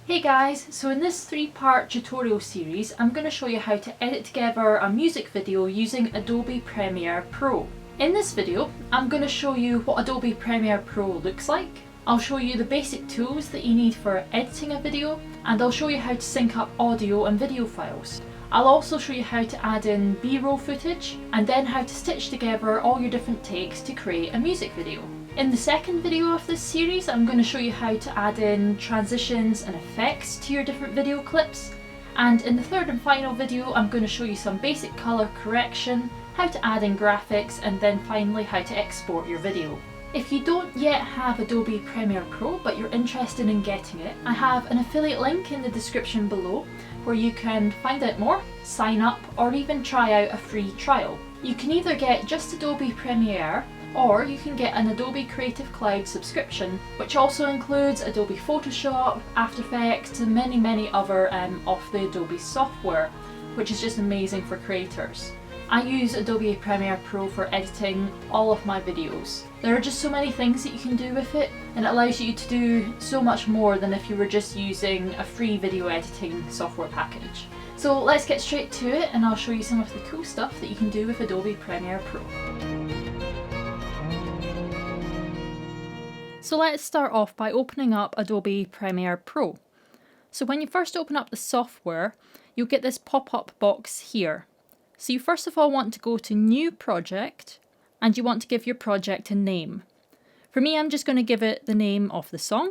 Hey guys, so in this 3-part tutorial series I'm going to show you how to edit together a music video using Adobe Premiere Pro. In this video I'm going to show you what Adobe Premiere Pro looks like. I'll show you the basic tools that you need for editing a video, and I'll show you how to sync up audio and video files. I'll also show you how to add in B-roll footage and then how to stitch together all your different takes to create a music video. In the second video of this series, I'm going to show you how to add in transitions and effects to your different video clips. And in the third and final video, I'm going to show you some basic colour correction, how to add in graphics, and then finally how to export your video. If you don't yet have Adobe Premiere Pro but you're interested in getting it, I have an affiliate link in the description below where you can find out more, sign up, or even try out a free trial. You can either get just Adobe Premiere, or you can get an Adobe Creative Cloud subscription, which also includes Adobe Photoshop, After Effects, and many other of the Adobe software, which is just amazing for creators. I use Adobe Premiere Pro for editing all of my videos. There are just so many things that you can do with it, and it allows you to do so much more than if you were just using a free video editing software package. So let's get straight to it, and I'll show you some of the cool stuff that you can do with Adobe Premiere Pro. So let's start off by opening up Adobe Premiere Pro. So when you first open up the software, you'll get this pop-up box here. So you first of all want to go to New Project, and you want to give your project a name. For me, I'm just going to give it the name of the song.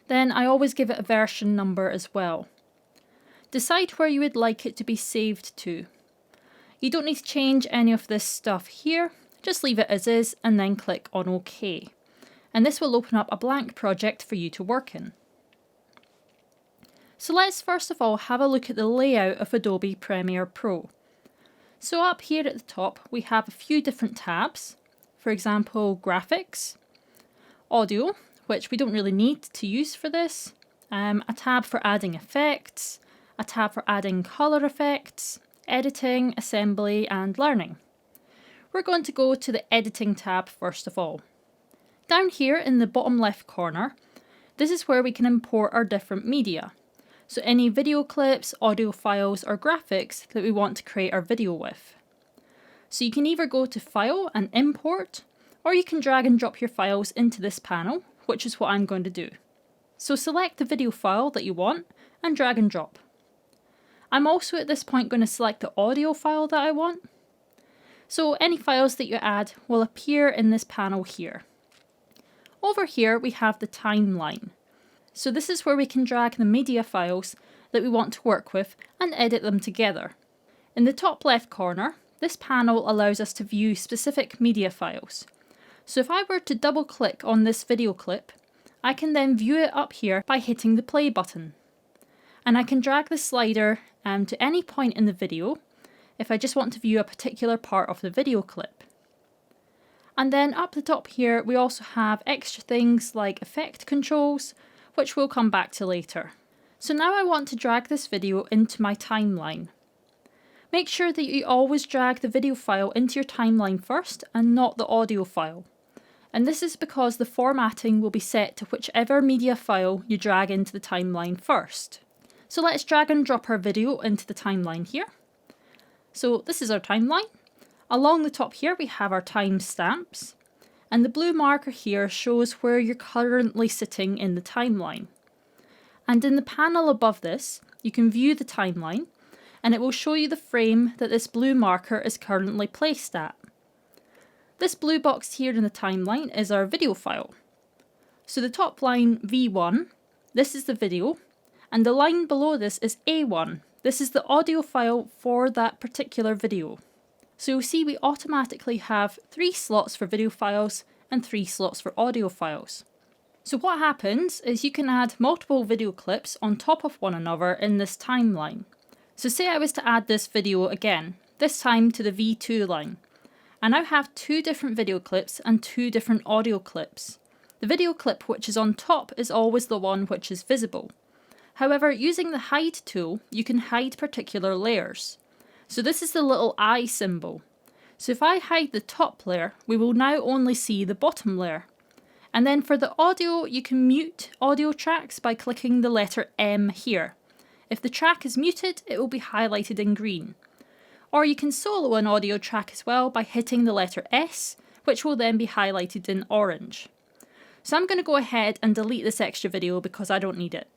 Then I always give it a version number as well. Decide where you would like it to be saved to. You don't need to change any of this stuff here, just leave it as is and then click on OK. And this will open up a blank project for you to work in. So let's first of all have a look at the layout of Adobe Premiere Pro. So up here at the top we have a few different tabs, for example graphics, audio, which we don't really need to use for this, a tab for adding effects, a tab for adding colour effects, editing, assembly and learning. We're going to go to the editing tab first of all. Down here in the bottom left corner, this is where we can import our different media. So any video clips, audio files or graphics that we want to create our video with. So you can either go to File and Import, or you can drag and drop your files into this panel, which is what I'm going to do. So select the video file that you want and drag and drop. I'm also at this point going to select the audio file that I want. So any files that you add will appear in this panel here. Over here we have the timeline. So this is where we can drag the media files that we want to work with and edit them together. In the top left corner, this panel allows us to view specific media files. So if I were to double click on this video clip, I can then view it up here by hitting the play button. And I can drag the slider to any point in the video if I just want to view a particular part of the video clip. And then up the top here we also have extra things like effect controls, which we'll come back to later. So now I want to drag this video into my timeline. Make sure that you always drag the video file into your timeline first and not the audio file. And this is because the formatting will be set to whichever media file you drag into the timeline first. So let's drag and drop our video into the timeline here. So this is our timeline. Along the top here we have our timestamps. And the blue marker here shows where you're currently sitting in the timeline. And in the panel above this, you can view the timeline, and it will show you the frame that this blue marker is currently placed at. This blue box here in the timeline is our video file. So the top line V1, this is the video, and the line below this is A1. This is the audio file for that particular video. So you'll see we automatically have 3 slots for video files and 3 slots for audio files. So what happens is you can add multiple video clips on top of one another in this timeline. So say I was to add this video again, this time to the V2 line. I now have 2 different video clips and 2 different audio clips. The video clip which is on top is always the one which is visible. However, using the hide tool, you can hide particular layers. So this is the little eye symbol. So if I hide the top layer, we will now only see the bottom layer. And then for the audio, you can mute audio tracks by clicking the letter M here. If the track is muted, it will be highlighted in green. Or you can solo an audio track as well by hitting the letter S, which will then be highlighted in orange. So I'm going to go ahead and delete this extra video because I don't need it.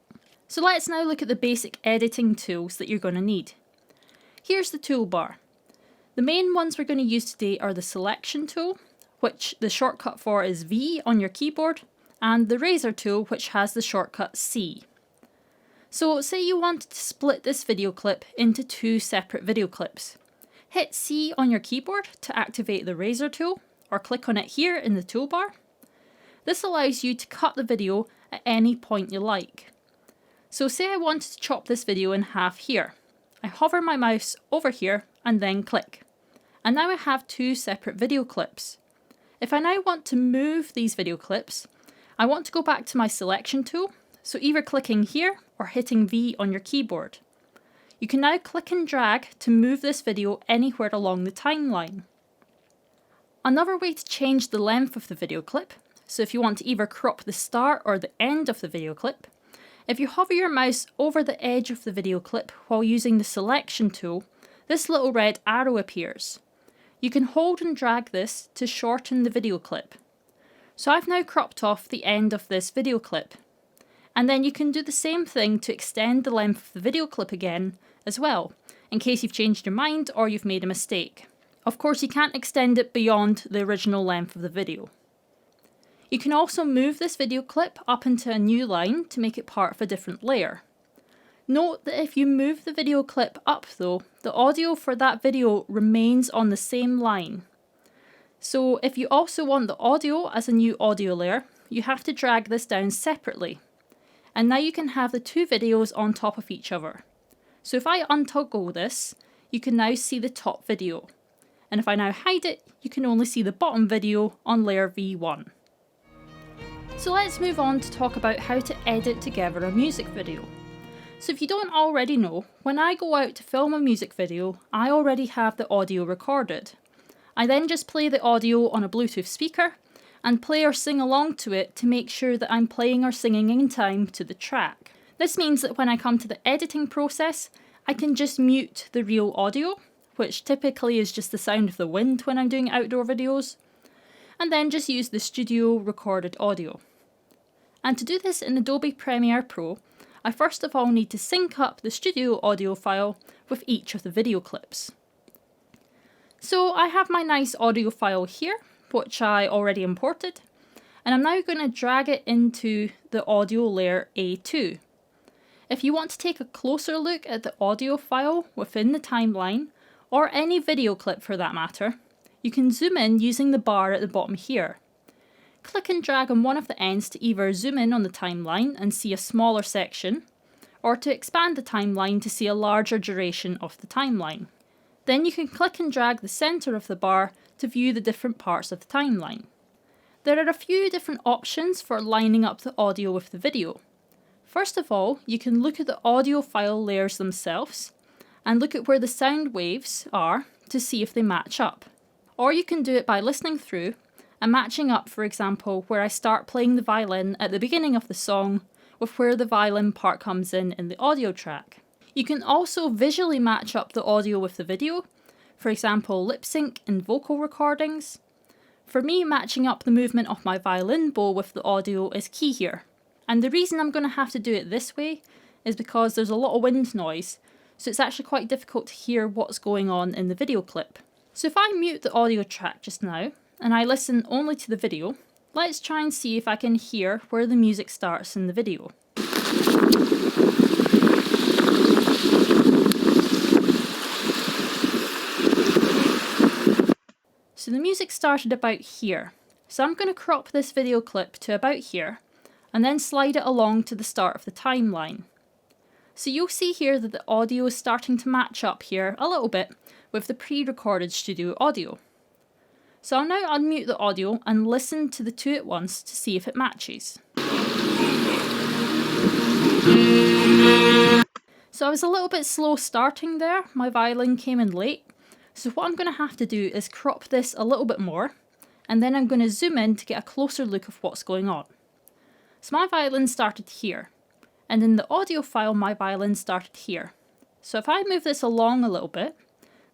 So let's now look at the basic editing tools that you're going to need. Here's the toolbar. The main ones we're going to use today are the selection tool, which the shortcut for is V on your keyboard, and the razor tool, which has the shortcut C. So say you wanted to split this video clip into two separate video clips. Hit C on your keyboard to activate the razor tool, or click on it here in the toolbar. This allows you to cut the video at any point you like. So say I wanted to chop this video in half here. I hover my mouse over here and then click. And now I have two separate video clips. If I now want to move these video clips, I want to go back to my selection tool, so either clicking here or hitting V on your keyboard. You can now click and drag to move this video anywhere along the timeline. Another way to change the length of the video clip, so if you want to either crop the start or the end of the video clip, if you hover your mouse over the edge of the video clip while using the selection tool, this little red arrow appears. You can hold and drag this to shorten the video clip. So I've now cropped off the end of this video clip. And then you can do the same thing to extend the length of the video clip again as well, in case you've changed your mind or you've made a mistake. Of course, you can't extend it beyond the original length of the video. You can also move this video clip up into a new line to make it part of a different layer. Note that if you move the video clip up though, the audio for that video remains on the same line. So if you also want the audio as a new audio layer, you have to drag this down separately. And now you can have the two videos on top of each other. So if I untoggle this, you can now see the top video. And if I now hide it, you can only see the bottom video on layer V1. So let's move on to talk about how to edit together a music video. So if you don't already know, when I go out to film a music video, I already have the audio recorded. I then just play the audio on a Bluetooth speaker and play or sing along to it to make sure that I'm playing or singing in time to the track. This means that when I come to the editing process, I can just mute the real audio, which typically is just the sound of the wind when I'm doing outdoor videos, and then just use the studio recorded audio. And to do this in Adobe Premiere Pro, I first of all need to sync up the studio audio file with each of the video clips. So I have my nice audio file here, which I already imported, and I'm now going to drag it into the audio layer A2. If you want to take a closer look at the audio file within the timeline, or any video clip for that matter, you can zoom in using the bar at the bottom here. Click and drag on one of the ends to either zoom in on the timeline and see a smaller section, or to expand the timeline to see a larger duration of the timeline. Then you can click and drag the centre of the bar to view the different parts of the timeline. There are a few different options for lining up the audio with the video. First of all, you can look at the audio file layers themselves and look at where the sound waves are to see if they match up. Or you can do it by listening through and matching up, for example, where I start playing the violin at the beginning of the song with where the violin part comes in the audio track. You can also visually match up the audio with the video, for example, lip sync and vocal recordings. For me, matching up the movement of my violin bow with the audio is key here. And the reason I'm going to have to do it this way is because there's a lot of wind noise, so it's actually quite difficult to hear what's going on in the video clip. So if I mute the audio track just now, and I listen only to the video, let's try and see if I can hear where the music starts in the video. So the music started about here. So I'm going to crop this video clip to about here, and then slide it along to the start of the timeline. So you'll see here that the audio is starting to match up here a little bit with the pre-recorded studio audio. So I'll now unmute the audio and listen to the two at once to see if it matches. So I was a little bit slow starting there, my violin came in late, so what I'm going to have to do is crop this a little bit more and then I'm going to zoom in to get a closer look of what's going on. So my violin started here, and in the audio file my violin started here. So if I move this along a little bit,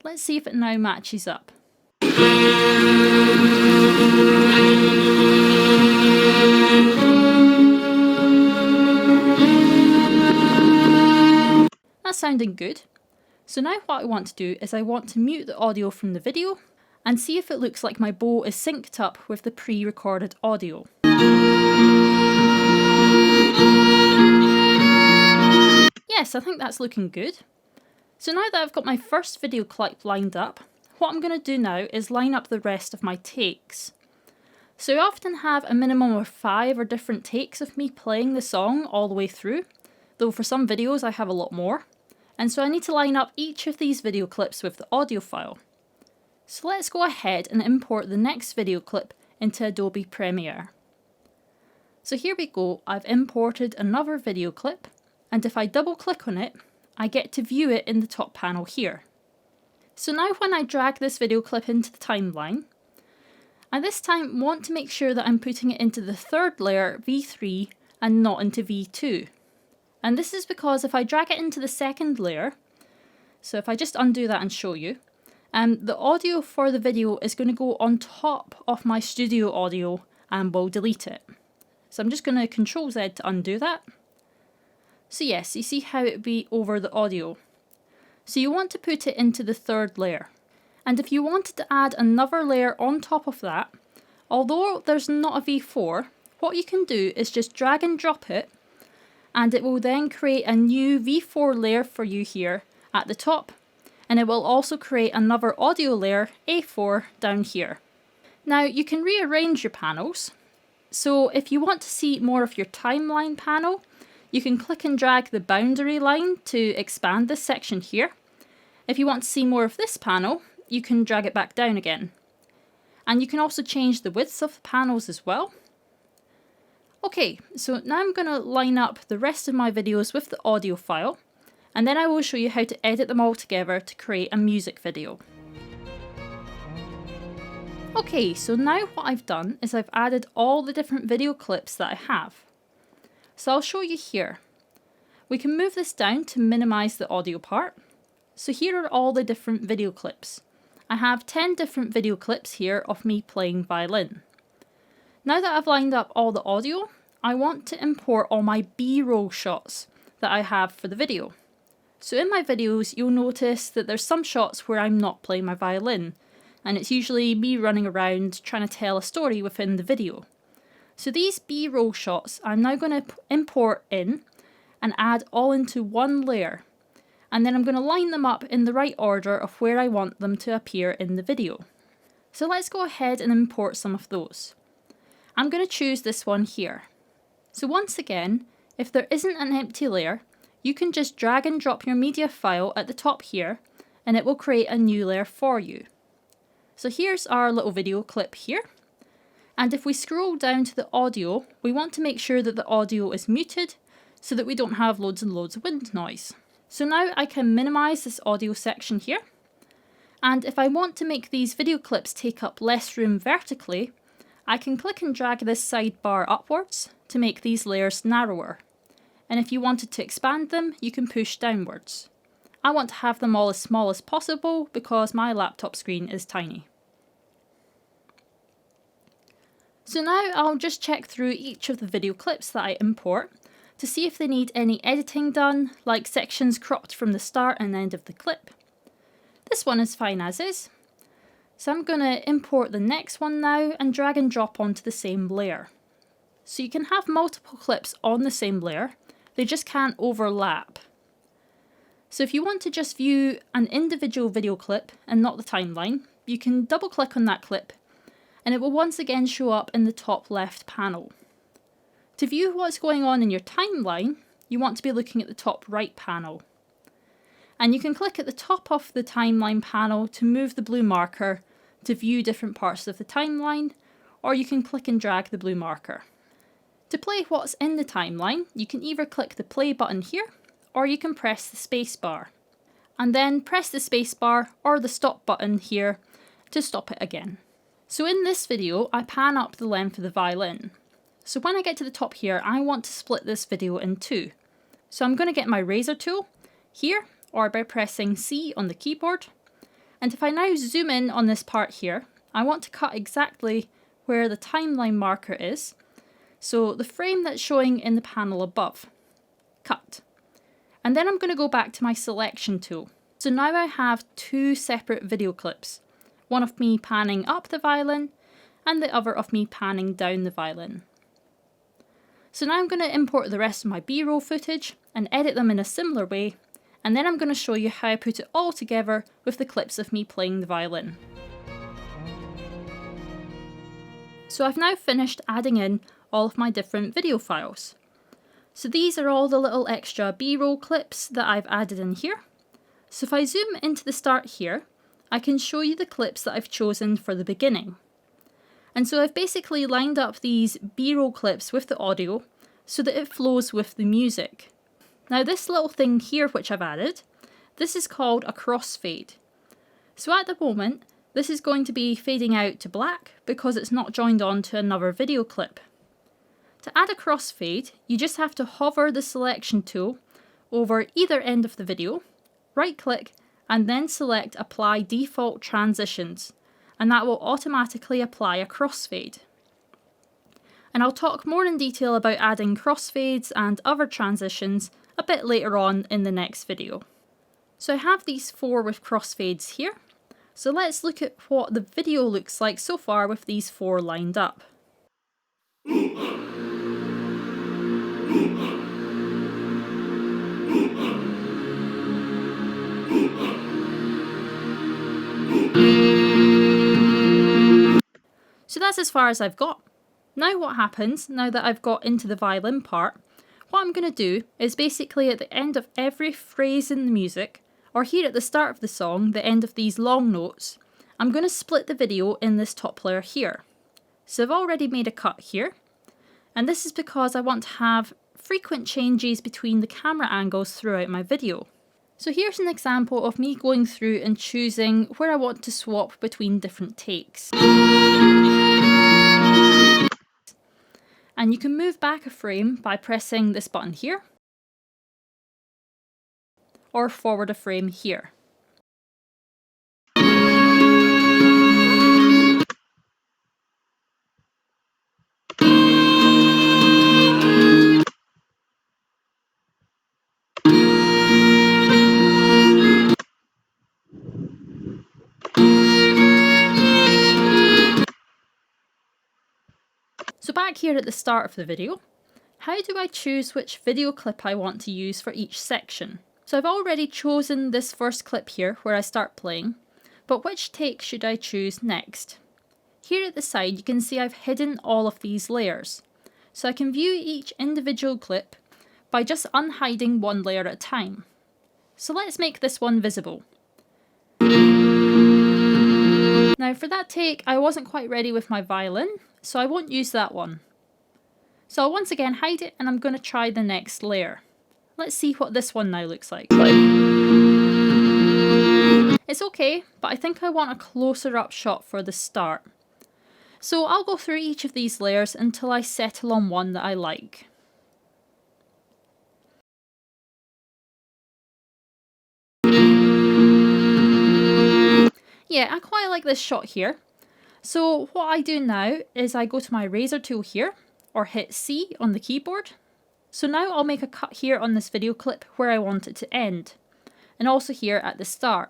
let's see if it now matches up. That's sounding good. So now what I want to do is I want to mute the audio from the video and see if it looks like my bow is synced up with the pre-recorded audio. Yes, I think that's looking good. So now that I've got my first video clip lined up, what I'm going to do now is line up the rest of my takes. So I often have a minimum of 5 or different takes of me playing the song all the way through, though for some videos I have a lot more. And so I need to line up each of these video clips with the audio file. So let's go ahead and import the next video clip into Adobe Premiere. So here we go, I've imported another video clip, and if I double click on it, I get to view it in the top panel here. So now when I drag this video clip into the timeline, I this time want to make sure that I'm putting it into the third layer, V3, and not into V2. And this is because if I drag it into the second layer, so if I just undo that and show you, the audio for the video is going to go on top of my studio audio and will delete it. So I'm just going to Ctrl Z to undo that. So yes, you see how it would be over the audio. So you want to put it into the third layer. And if you wanted to add another layer on top of that, although there's not a V4, what you can do is just drag and drop it, and it will then create a new V4 layer for you here at the top, and it will also create another audio layer, A4, down here. Now you can rearrange your panels. So if you want to see more of your timeline panel, you can click and drag the boundary line to expand this section here. If you want to see more of this panel, you can drag it back down again. And you can also change the widths of the panels as well. Okay, so now I'm going to line up the rest of my videos with the audio file, and then I will show you how to edit them all together to create a music video. Okay, so now what I've done is I've added all the different video clips that I have. So I'll show you here. We can move this down to minimize the audio part. So here are all the different video clips. I have 10 different video clips here of me playing violin. Now that I've lined up all the audio, I want to import all my B-roll shots that I have for the video. So in my videos, you'll notice that there's some shots where I'm not playing my violin, and it's usually me running around trying to tell a story within the video. So these B-roll shots I'm now going to import in and add all into one layer. And then I'm going to line them up in the right order of where I want them to appear in the video. So let's go ahead and import some of those. I'm going to choose this one here. So once again, if there isn't an empty layer, you can just drag and drop your media file at the top here, and it will create a new layer for you. So here's our little video clip here. And if we scroll down to the audio, we want to make sure that the audio is muted so that we don't have loads and loads of wind noise. So now I can minimize this audio section here. And if I want to make these video clips take up less room vertically, I can click and drag this sidebar upwards to make these layers narrower. And if you wanted to expand them, you can push downwards. I want to have them all as small as possible because my laptop screen is tiny. So now I'll just check through each of the video clips that I import to see if they need any editing done, like sections cropped from the start and end of the clip. This one is fine as is. So I'm going to import the next one now and drag and drop onto the same layer. So you can have multiple clips on the same layer, they just can't overlap. So if you want to just view an individual video clip and not the timeline, you can double click on that clip and it will once again show up in the top left panel. To view what's going on in your timeline, you want to be looking at the top right panel. And you can click at the top of the timeline panel to move the blue marker to view different parts of the timeline, or you can click and drag the blue marker. To play what's in the timeline, you can either click the play button here, or you can press the space bar. And then press the space bar or the stop button here to stop it again. So in this video, I pan up the length of the violin. So when I get to the top here, I want to split this video in two. So I'm going to get my razor tool here, or by pressing C on the keyboard. And if I now zoom in on this part here, I want to cut exactly where the timeline marker is. So the frame that's showing in the panel above. Cut. And then I'm going to go back to my selection tool. So now I have two separate video clips. One of me panning up the violin and the other of me panning down the violin. So now I'm going to import the rest of my B-roll footage and edit them in a similar way, and then I'm going to show you how I put it all together with the clips of me playing the violin. So I've now finished adding in all of my different video files. So these are all the little extra B-roll clips that I've added in here. So if I zoom into the start here, I can show you the clips that I've chosen for the beginning. And so I've basically lined up these B-roll clips with the audio so that it flows with the music. Now this little thing here which I've added, this is called a crossfade. So at the moment, this is going to be fading out to black because it's not joined on to another video clip. To add a crossfade, you just have to hover the selection tool over either end of the video, right click, and then select Apply Default Transitions, and that will automatically apply a crossfade. And I'll talk more in detail about adding crossfades and other transitions a bit later on in the next video. So I have these four with crossfades here, so let's look at what the video looks like so far with these four lined up. So that's as far as I've got. Now what happens, now that I've got into the violin part, what I'm going to do is basically at the end of every phrase in the music, or here at the start of the song, the end of these long notes, I'm going to split the video in this top layer here. So I've already made a cut here, and this is because I want to have frequent changes between the camera angles throughout my video. So here's an example of me going through and choosing where I want to swap between different takes. And you can move back a frame by pressing this button here, or forward a frame here. So back here at the start of the video, how do I choose which video clip I want to use for each section? So I've already chosen this first clip here where I start playing, but which take should I choose next? Here at the side you can see I've hidden all of these layers, so I can view each individual clip by just unhiding one layer at a time. So let's make this one visible. Now for that take I wasn't quite ready with my violin, so I won't use that one. So I'll once again hide it and I'm going to try the next layer. Let's see what this one now looks like. It's okay, but I think I want a closer up shot for the start. So I'll go through each of these layers until I settle on one that I like. Yeah, I quite like this shot here. So what I do now is I go to my razor tool here, or hit C on the keyboard. So now I'll make a cut here on this video clip where I want it to end, and also here at the start.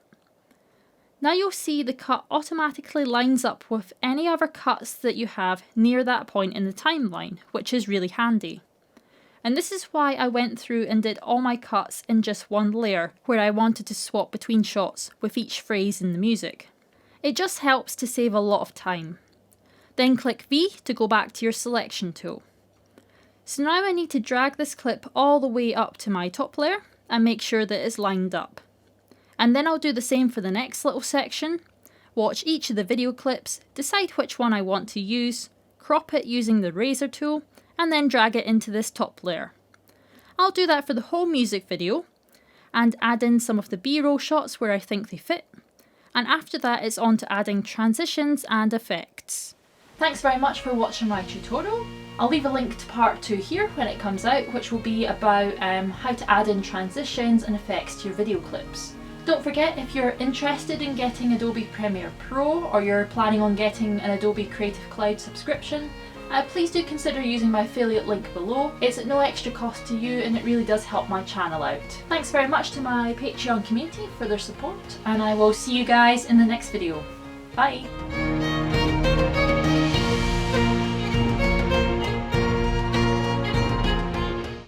Now you'll see the cut automatically lines up with any other cuts that you have near that point in the timeline, which is really handy. And this is why I went through and did all my cuts in just one layer where I wanted to swap between shots with each phrase in the music. It just helps to save a lot of time. Then click V to go back to your selection tool. So now I need to drag this clip all the way up to my top layer and make sure that it's lined up. And then I'll do the same for the next little section, watch each of the video clips, decide which one I want to use, crop it using the razor tool, and then drag it into this top layer. I'll do that for the whole music video, and add in some of the B-roll shots where I think they fit, And after that, it's on to adding transitions and effects. Thanks very much for watching my tutorial. I'll leave a link to part 2 here when it comes out, which will be about how to add in transitions and effects to your video clips. Don't forget, if you're interested in getting Adobe Premiere Pro or you're planning on getting an Adobe Creative Cloud subscription, please do consider using my affiliate link below. It's at no extra cost to you and it really does help my channel out. Thanks very much to my Patreon community for their support, and I will see you guys in the next video. Bye!